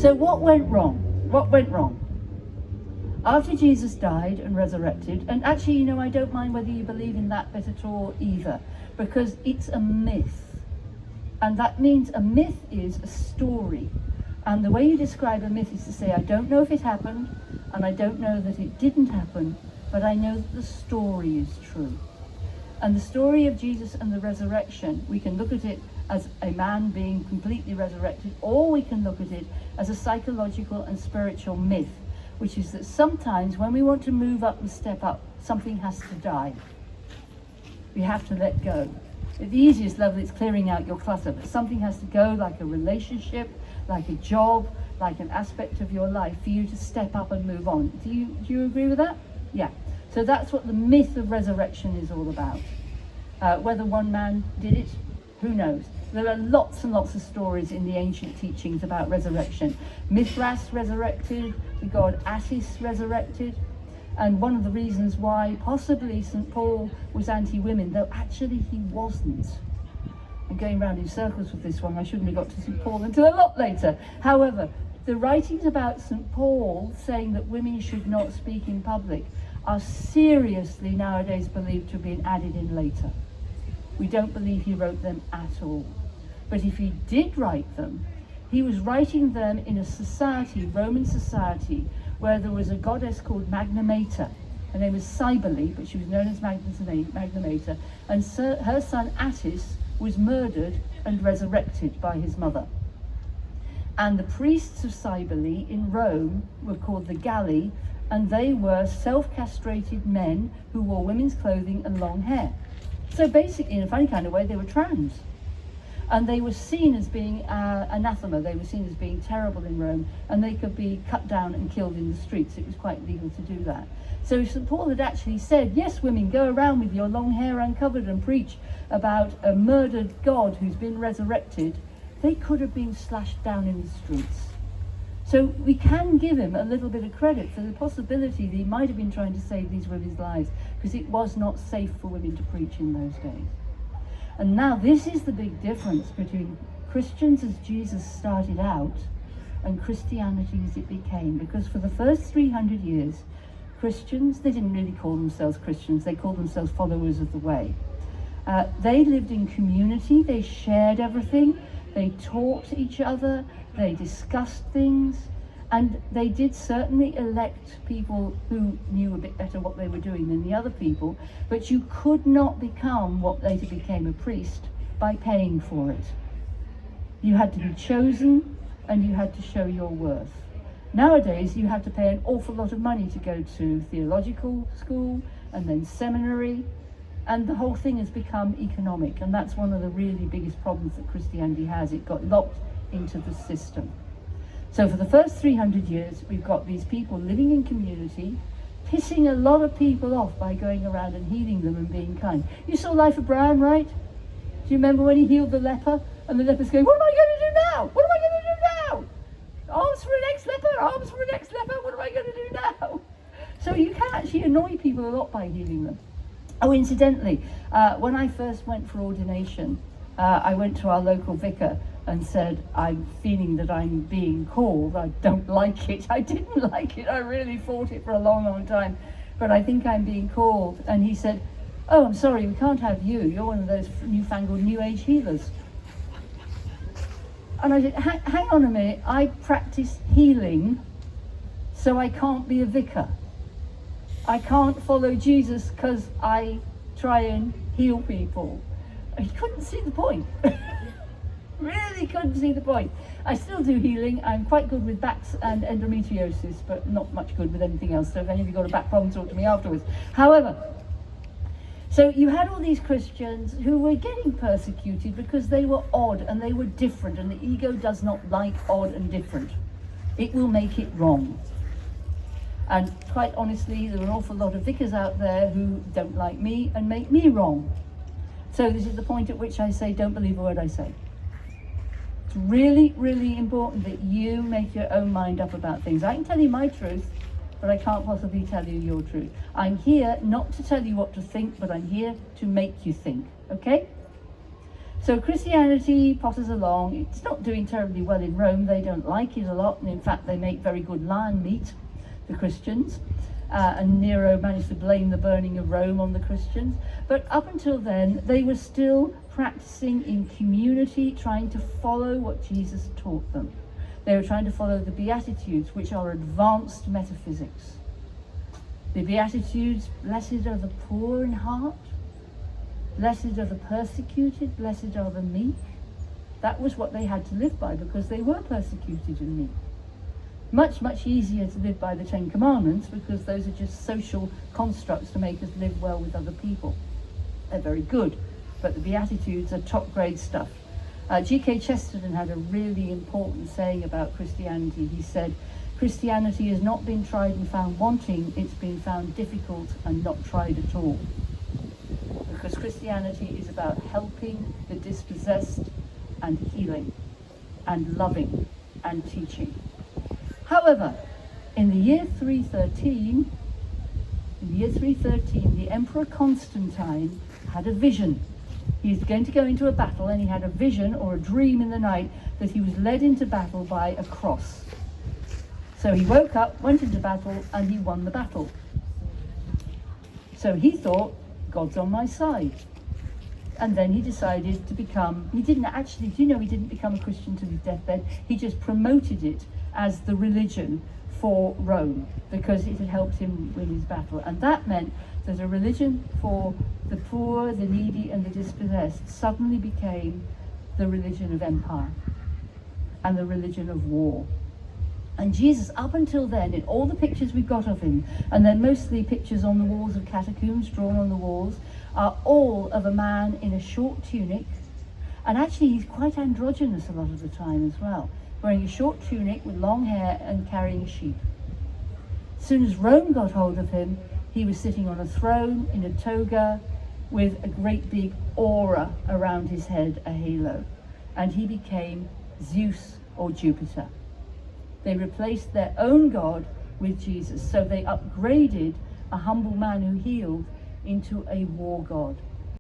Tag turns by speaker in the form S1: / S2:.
S1: So what went wrong? What went wrong? After Jesus died and resurrected, and actually, you know, I don't mind whether you believe in that bit at all either, because it's a myth. And that means a myth is a story. And the way you describe a myth is to say, I don't know if it happened, and I don't know that it didn't happen, but I know that the story is true. And the story of Jesus and the resurrection, we can look at it as a man being completely resurrected, or we can look at it as a psychological and spiritual myth, which is that sometimes when we want to move up and step up, something has to die. We have to let go. At the easiest level, it's clearing out your clutter, but something has to go, like a relationship, like a job, like an aspect of your life, for you to step up and move on. Do you agree with that? Yeah. So that's what the myth of resurrection is all about. Whether one man did it, who knows? There are lots and lots of stories in the ancient teachings about resurrection. Mithras resurrected, the god Attis resurrected, and one of the reasons why possibly St. Paul was anti-women, though actually he wasn't. I'm going round in circles with this one. I shouldn't have got to St. Paul until a lot later. However, the writings about St. Paul saying that women should not speak in public are seriously nowadays believed to have been added in later. We don't believe he wrote them at all. But if he did write them, he was writing them in a society, Roman society, where there was a goddess called Magna Mater. Her name was Cybele, but she was known as Magna Mater, and her son Attis was murdered and resurrected by his mother. And the priests of Cybele in Rome were called the Galli, and they were self-castrated men who wore women's clothing and long hair. So basically, in a funny kind of way, they were trans. And they were seen as being anathema, they were seen as being terrible in Rome, and they could be cut down and killed in the streets. It was quite legal to do that. So if St. Paul had actually said, yes, women, go around with your long hair uncovered and preach about a murdered God who's been resurrected, they could have been slashed down in the streets. So we can give him a little bit of credit for the possibility that he might have been trying to save these women's lives, because it was not safe for women to preach in those days. And now this is the big difference between Christians as Jesus started out and Christianity as it became, because for the first 300 years, Christians, they didn't really call themselves Christians, they called themselves followers of the way. They lived in community, they shared everything, they taught each other, they discussed things, and they did certainly elect people who knew a bit better what they were doing than the other people, but you could not become what later became a priest by paying for it. You had to be chosen, and you had to show your worth. Nowadays, you have to pay an awful lot of money to go to theological school, and then seminary, and the whole thing has become economic, and that's one of the really biggest problems that Christianity has. It got locked into the system. So for the first 300 years, we've got these people living in community, pissing a lot of people off by going around and healing them and being kind. You saw Life of Brian, right? Do you remember when he healed the leper? And the leper's going, what am I going to do now? What am I going to do now? Arms for an ex-leper, arms for an ex-leper, what am I going to do now? So you can actually annoy people a lot by healing them. Oh, incidentally, when I first went for ordination, I went to our local vicar and said, I'm feeling that I'm being called. I don't like it. I didn't like it. I really fought it for a long, long time. But I think I'm being called. And he said, oh, I'm sorry, we can't have you. You're one of those newfangled New Age healers. And I said, hang on a minute. I practice healing, so I can't be a vicar. I can't follow Jesus because I try and heal people. He couldn't see the point. Really couldn't see the point. I still do healing. I'm quite good with backs and endometriosis, but not much good with anything else. So if any of you got a back problem, talk to me afterwards. However, so you had all these Christians who were getting persecuted because they were odd and they were different, and the ego does not like odd and different. It will make it wrong. And quite honestly, there are an awful lot of vicars out there who don't like me and make me wrong. So this is the point at which I say, don't believe a word I say. It's really, really important that you make your own mind up about things. I can tell you my truth, but I can't possibly tell you your truth. I'm here not to tell you what to think, but I'm here to make you think, okay? So Christianity potters along. It's not doing terribly well in Rome. They don't like it a lot, and in fact they make very good lion meat, the Christians. And Nero managed to blame the burning of Rome on the Christians. But up until then, they were still practicing in community, trying to follow what Jesus taught them. They were trying to follow the Beatitudes, which are advanced metaphysics. The Beatitudes, blessed are the poor in heart, blessed are the persecuted, blessed are the meek. That was what they had to live by, because they were persecuted and meek. Much, much easier to live by the Ten Commandments, because those are just social constructs to make us live well with other people. They're very good, but the Beatitudes are top grade stuff. G.K. Chesterton had a really important saying about Christianity. He said, Christianity has not been tried and found wanting, it's been found difficult and not tried at all. Because Christianity is about helping the dispossessed and healing and loving and teaching. However, in the year 313, the Emperor Constantine had a vision. He was going to go into a battle, and he had a vision or a dream in the night that he was led into battle by a cross. So he woke up, went into battle, and he won the battle. So he thought, God's on my side. And then he decided to become, he didn't become a Christian to his deathbed. He just promoted it as the religion for Rome, because it had helped him win his battle. And that meant that a religion for the poor, the needy, and the dispossessed suddenly became the religion of empire and the religion of war. And Jesus, up until then, in all the pictures we've got of him, and they're mostly pictures on the walls of catacombs, drawn on the walls, are all of a man in a short tunic. And actually he's quite androgynous a lot of the time as well, wearing a short tunic with long hair and carrying a sheep. As soon as Rome got hold of him, he was sitting on a throne in a toga with a great big aura around his head, a halo. And he became Zeus or Jupiter. They replaced their own god with Jesus. So they upgraded a humble man who healed into a war god.